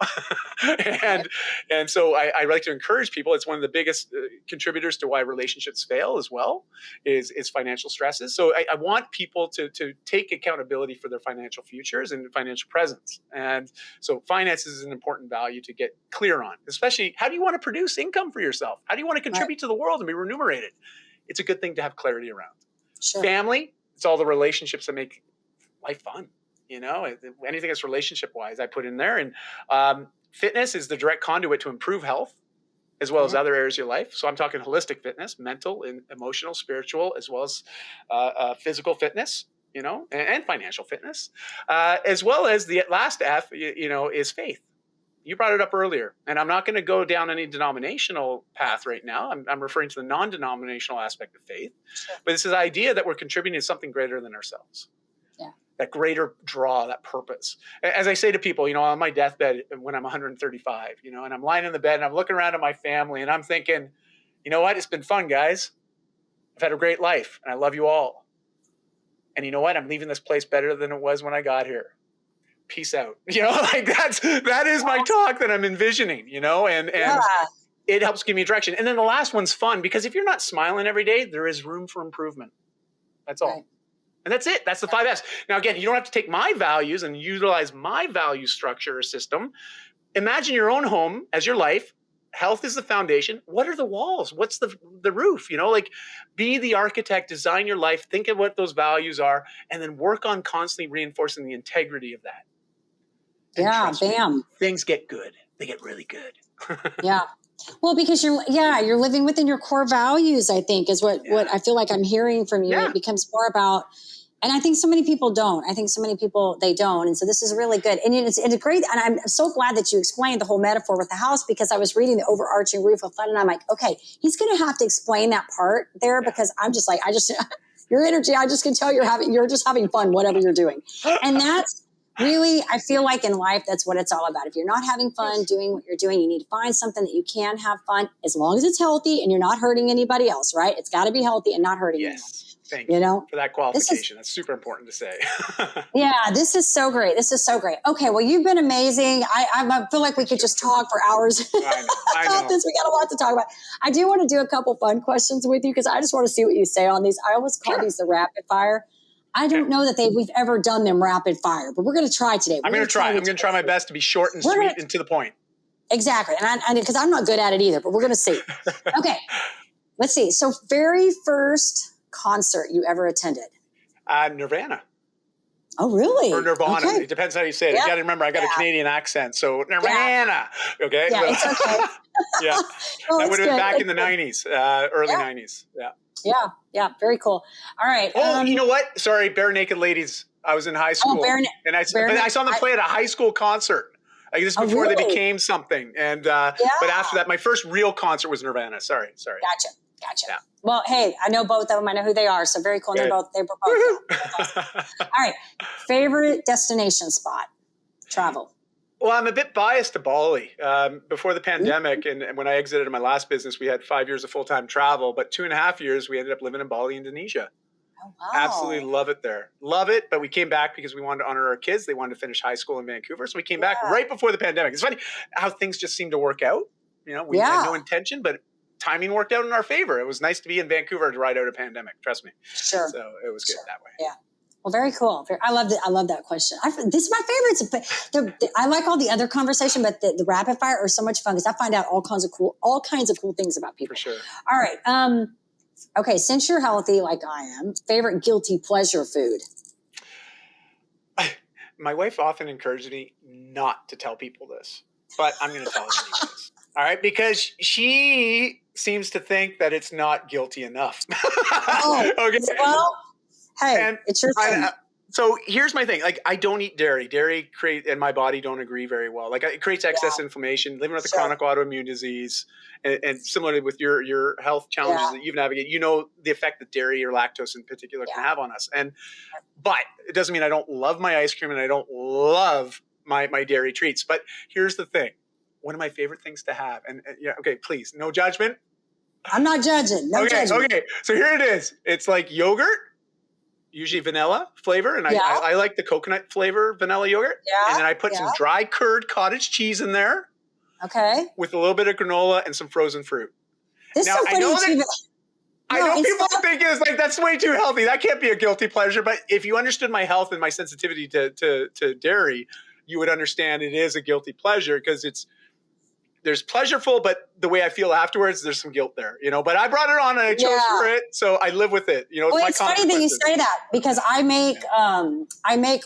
and so I like to encourage people. It's one of the biggest contributors to why relationships fail as well is financial stresses. So I want people to take accountability for their financial futures and financial presence. And so finances is an important value to get clear on, especially how do you want to produce income for yourself? How do you want to contribute to the world and be remunerated? It's a good thing to have clarity around. Sure. Family, it's all the relationships that make life fun. Anything that's relationship wise, I put in there. And fitness is the direct conduit to improve health as well as other areas of your life. So I'm talking holistic fitness, mental and emotional, spiritual, as well as physical fitness, and financial fitness, as well as the last F, is faith. You brought it up earlier, and I'm not going to go down any denominational path right now. I'm referring to the non-denominational aspect of faith, but it's this idea that we're contributing to something greater than ourselves. That greater draw, that purpose. As I say to people, on my deathbed when I'm 135, and I'm lying in the bed and I'm looking around at my family and I'm thinking, you know what? It's been fun, guys. I've had a great life and I love you all. And you know what? I'm leaving this place better than it was when I got here. Peace out. That is my talk that I'm envisioning, and it helps give me direction. And then the last one's fun because if you're not smiling every day, there is room for improvement. That's all. Right. And that's it. That's the 5 Fs. Now, again, you don't have to take my values and utilize my value structure or system. Imagine your own home as your life. Health is the foundation. What are the walls? What's the roof? Be the architect, design your life, think of what those values are, and then work on constantly reinforcing the integrity of that. And bam. Things get good. They get really good. Yeah. Well, because you're living within your core values, I think, is what I feel like I'm hearing from you. Yeah. It becomes more about, and I think so many people don't. I think so many people, they don't. And so this is really good. And it's great. And I'm so glad that you explained the whole metaphor with the house, because I was reading the overarching roof of fun and I'm like, okay, he's going to have to explain that part there because I'm just like, your energy, I just can tell you're just having fun, whatever you're doing. And that's really, I feel like in life, that's what it's all about. If you're not having fun doing what you're doing, you need to find something that you can have fun as long as it's healthy and you're not hurting anybody else, right? It's got to be healthy and not hurting anyone. Thank you for that qualification. That's super important to say. Yeah, this is so great. Okay, well, you've been amazing. I feel like we could just talk for hours I know. about this. We got a lot to talk about. I do want to do a couple fun questions with you because I just want to see what you say on these. I always call these the rapid fire. I don't know that we've ever done them rapid fire, but we're going to try today. I'm going to try. I'm going to try my best to be short and sweet and to the point. Exactly. And because I'm not good at it either, but we're going to see. Okay. Let's see. So very first concert you ever attended? Nirvana. Oh, really? Or Nirvana. Okay. It depends how you say it. You got to remember, I got a Canadian accent. So Nirvana. Yeah. Okay. Yeah, it's okay. Yeah. Well, that would have been back in the 90s, early 90s. Yeah. Yeah. Very cool. All right. Oh, you know what? Sorry. Bare Naked Ladies. I was in high school. And I saw them play at a high school concert. Like this is before they became something. And but after that, my first real concert was Nirvana. Sorry. Gotcha. Yeah. Well, hey, I know both of them. I know who they are. So very cool. And they were both. All right. Favorite destination spot? Travel. Well, I'm a bit biased to Bali. Before the pandemic, and when I exited my last business, we had 5 years of full-time travel, but 2.5 years, we ended up living in Bali, Indonesia. Oh, wow. Absolutely love it there. Love it. But we came back because we wanted to honor our kids. They wanted to finish high school in Vancouver. So we came back right before the pandemic. It's funny how things just seem to work out. We had no intention, but timing worked out in our favor. It was nice to be in Vancouver to ride out a pandemic. Trust me. Sure. So it was good that way. Yeah. Well, very cool. I love that question. This is my favorite. I like all the other conversation, but the rapid fire are so much fun because I find out all kinds of cool things about people. For sure. All right. Okay. Since you're healthy, like I am, favorite guilty pleasure food? My wife often encourages me not to tell people this, but I'm going to tell them anyways. All right, because she seems to think that it's not guilty enough. Okay. Well, Hey, And it's your thing. so here's my thing. Like, I don't eat dairy. Dairy and my body don't agree very well. Like, it creates excess inflammation, living with a chronic autoimmune disease. And similarly with your health challenges that you've navigated, you know, the effect that dairy or lactose in particular can have on us. But it doesn't mean I don't love my ice cream and I don't love my dairy treats. But here's the thing. One of my favorite things to have, and okay, please, no judgment. I'm not judging. No judgment. Okay. So here it is. It's like yogurt, usually vanilla flavor. And I like the coconut flavor vanilla yogurt. Yeah. And then I put some dry curd cottage cheese in there. Okay. With a little bit of granola and some frozen fruit. This is so funny. I know people think it's like, that's way too healthy. That can't be a guilty pleasure. But if you understood my health and my sensitivity to dairy, you would understand it is a guilty pleasure, because there's pleasureful, but the way I feel afterwards, there's some guilt there, you know. But I brought it on and I chose for it, so I live with it. You know, well, it's funny that you say that, because I make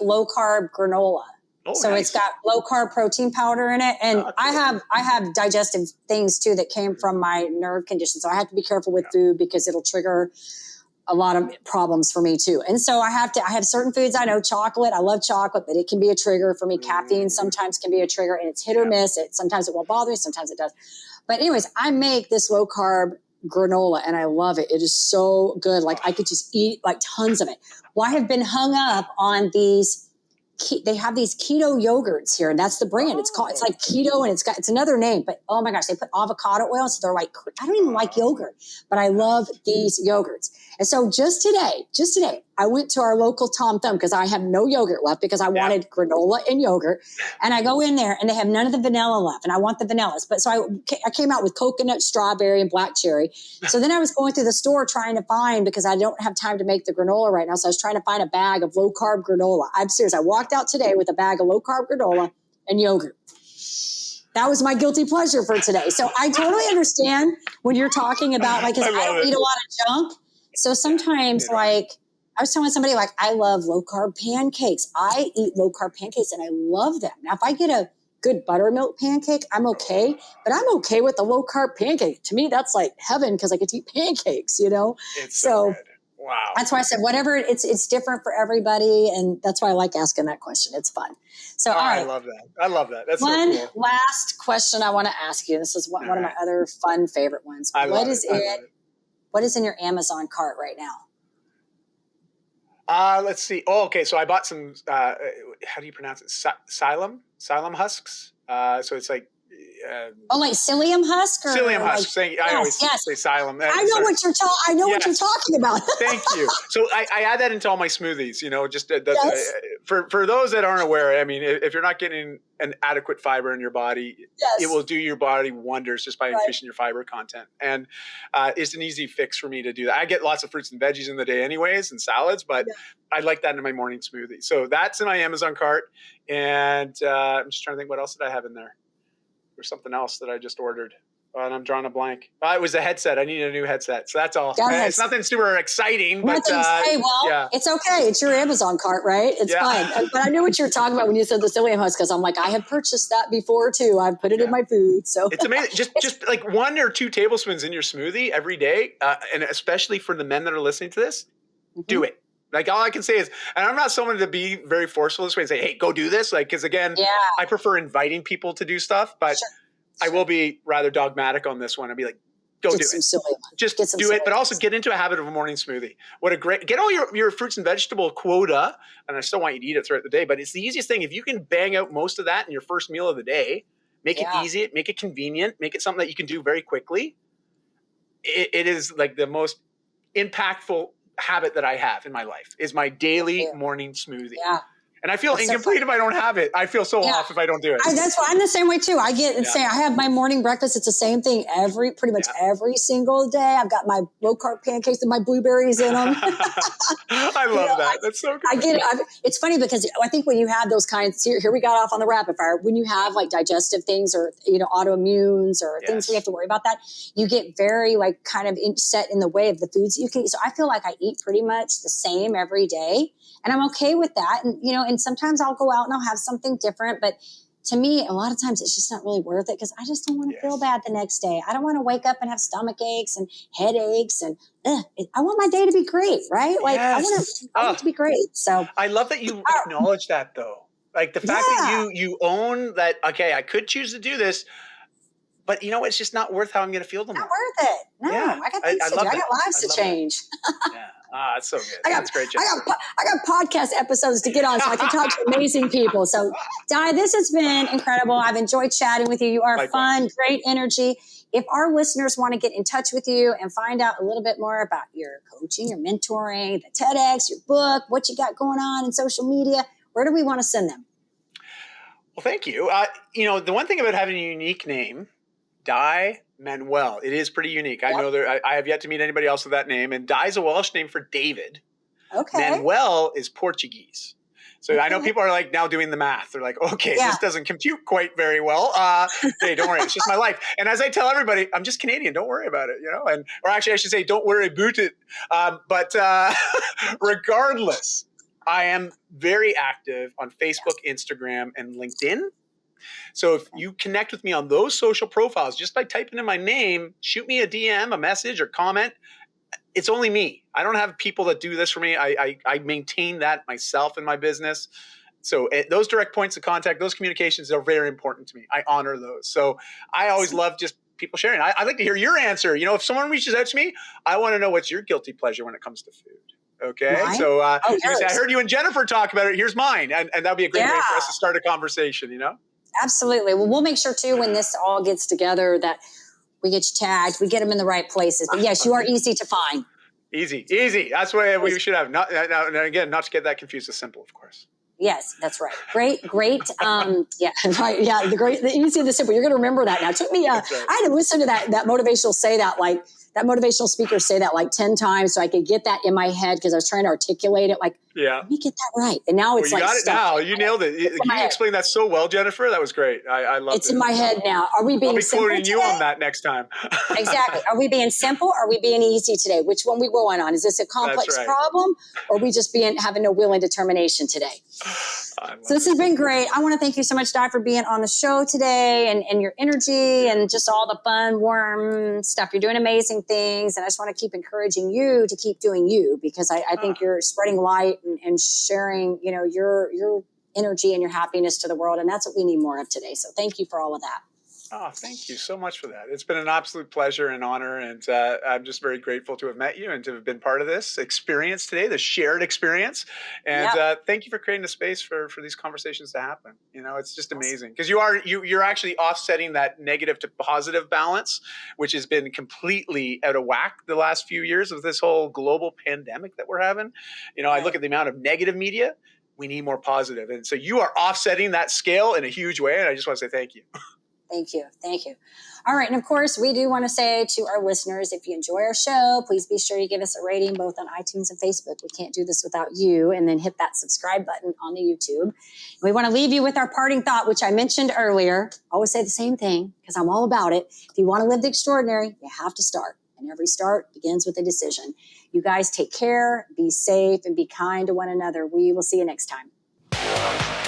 low carb granola. Oh, so nice. It's got low carb protein powder in it, and I have digestive things too that came from my nerve condition. So I have to be careful with food, because it'll trigger a lot of problems for me too. And so I have certain foods. I know chocolate. I love chocolate, but it can be a trigger for me. Caffeine sometimes can be a trigger, and it's hit or miss. Sometimes it won't bother me. Sometimes it does. But anyways, I make this low carb granola and I love it. It is so good. Like, I could just eat like tons of it. Well, I have been hung up on these. They have these keto yogurts here, and that's the brand. It's like keto, and it's another name, but oh my gosh, they put avocado oil. So they're like, I don't even like yogurt, but I love these yogurts. And so just today, I went to our local Tom Thumb, because I have no yogurt left, because I wanted granola and yogurt. And I go in there and they have none of the vanilla left, and I want the vanillas. But so I came out with coconut, strawberry, and black cherry. So then I was going through the store trying to find, because I don't have time to make the granola right now. So I was trying to find a bag of low carb granola. I'm serious. I walked out today with a bag of low carb granola and yogurt. That was my guilty pleasure for today. So I totally understand when you're talking about, like, because I don't eat a lot of junk. So sometimes, like, I was telling somebody, like, I love low carb pancakes. I eat low carb pancakes and I love them. Now, if I get a good buttermilk pancake, I'm okay. But I'm okay with a low carb pancake. To me, that's like heaven, because I get to eat pancakes, you know? It's so good. Wow. That's why I said whatever, it's different for everybody. And that's why I like asking that question. It's fun. So, all right. I love that. That's one so cool. last question I want to ask you. This is one of my other fun favorite ones. What is in your Amazon cart right now? Let's see. Oh, okay. So I bought some, how do you pronounce it? Psyllium husks. So it's like, like psyllium husk? Psyllium husk. I always say psyllium. I know what you're talking about. Thank you. So I add that into all my smoothies, you know, just for those that aren't aware. I mean, if you're not getting an adequate fiber in your body, it will do your body wonders just by increasing your fiber content. And it's an easy fix for me to do that. I get lots of fruits and veggies in the day anyways, and salads, but I like that in my morning smoothie. So that's in my Amazon cart. And I'm just trying to think, what else did I have in there? There's something else that I just ordered, and I'm drawing a blank. It was a headset. I needed a new headset, so that's all. It's nothing super exciting, but it's okay. It's your Amazon cart, right? It's fine. But I knew what you were talking about when you said the psyllium husk, because I'm like, I have purchased that before too. I've put it in my food, so it's amazing. Just like 1 or 2 tablespoons in your smoothie every day, and especially for the men that are listening to this, do it. Like, all I can say is, and I'm not someone to be very forceful this way and say, hey, go do this. Like, because again, I prefer inviting people to do stuff, but I will be rather dogmatic on this one. I'd be like, go do it. Just do it, but also get into a habit of a morning smoothie. Get all your fruits and vegetable quota. And I still want you to eat it throughout the day, but it's the easiest thing. If you can bang out most of that in your first meal of the day, make it easy, make it convenient, make it something that you can do very quickly. It is like the most impactful habit that I have in my life is my daily morning smoothie. Yeah. And I feel incomplete if I don't have it. I feel so off if I don't do it. That's why I'm the same way too. I have my morning breakfast. It's the same thing pretty much every single day. I've got my low carb pancakes and my blueberries in them. I love that. That's so good. I get it. It's funny because I think when you have those kinds, here we got off on the rapid fire. When you have like digestive things or, autoimmunes or things we have to worry about that, you get very like kind of set in the way of the foods that you can eat. So I feel like I eat pretty much the same every day. And I'm okay with that. And, and sometimes I'll go out and I'll have something different, but to me, a lot of times it's just not really worth it because I just don't want to feel bad the next day. I don't want to wake up and have stomach aches and headaches. And I want my day to be great, right? Like I want it to be great. So I love that you acknowledge that though. Like the fact that you own that, okay, I could choose to do this, but you know, it's just not worth how I'm going to feel tomorrow. Not worth it. No, I got things to do. I got lives to change. Yeah. That's so good. That's great. I got podcast episodes to get on so I can talk to amazing people. So, Dai, this has been incredible. I've enjoyed chatting with you. You are fun, great energy. If our listeners want to get in touch with you and find out a little bit more about your coaching, your mentoring, the TEDx, your book, what you got going on in social media, where do we want to send them? Well, thank you. You know, the one thing about having a unique name, Dai Manuel, it is pretty unique. I know I have yet to meet anybody else with that name. And Dai is a Welsh name for David. Okay. Manuel is Portuguese. So I know people are like now doing the math. They're like, okay, this doesn't compute quite very well. Hey, don't worry. It's just my life. And as I tell everybody, I'm just Canadian. Don't worry about it, you know? And, or actually I should say, don't worry about it. But regardless, I am very active on Facebook, Instagram, and LinkedIn. So if you connect with me on those social profiles, just by typing in my name, shoot me a DM, a message, or comment. It's only me. I don't have people that do this for me. I maintain that myself in my business. So those direct points of contact, those communications are very important to me. I honor those. So I always love just people sharing. I'd like to hear your answer. You know, if someone reaches out to me, I want to know what's your guilty pleasure when it comes to food. Okay. Mine? So I heard you and Jennifer talk about it. Here's mine. And that'd be a great way for us to start a conversation, you know? Absolutely. Well, we'll make sure too, when this all gets together, that we get you tagged, we get them in the right places. But yes, you are easy to find. Easy. That's what we should have. Not to get that confused, as simple, of course. Yes, that's right. Great. Yeah, right. Yeah, the easy and the simple. You're going to remember that now. It took me, I had to listen to that motivational that motivational speaker say that like 10 times so I could get that in my head because I was trying to articulate it like, let me get that right. And now it's you got it now. You nailed it. You explained that so well, Jennifer. That was great. I love it. It's in my head now. Are we being simple today? I'll be quoting you on that next time. Exactly. Are we being simple or are we being easy today? Which one we going on? Is this a complex problem or are we just having no will and determination today? So this has been great. I want to thank you so much, Dai, for being on the show today and your energy and just all the fun, warm stuff. You're doing amazing things. And I just want to keep encouraging you to keep doing you because I think you're spreading light and sharing, you know, your energy and your happiness to the world. And that's what we need more of today. So thank you for all of that. Oh, thank you so much for that. It's been an absolute pleasure and honor. And I'm just very grateful to have met you and to have been part of this experience today, the shared experience. And thank you for creating a space for these conversations to happen. You know, it's just amazing because you're actually offsetting that negative to positive balance, which has been completely out of whack the last few years of this whole global pandemic that we're having. You know, I look at the amount of negative media. We need more positive. And so you are offsetting that scale in a huge way. And I just want to say thank you. Thank you. All right. And of course, we do want to say to our listeners, if you enjoy our show, please be sure you give us a rating both on iTunes and Facebook. We can't do this without you. And then hit that subscribe button on the YouTube. And we want to leave you with our parting thought, which I mentioned earlier. I always say the same thing because I'm all about it. If you want to live the extraordinary, you have to start. And every start begins with a decision. You guys take care, be safe, and be kind to one another. We will see you next time.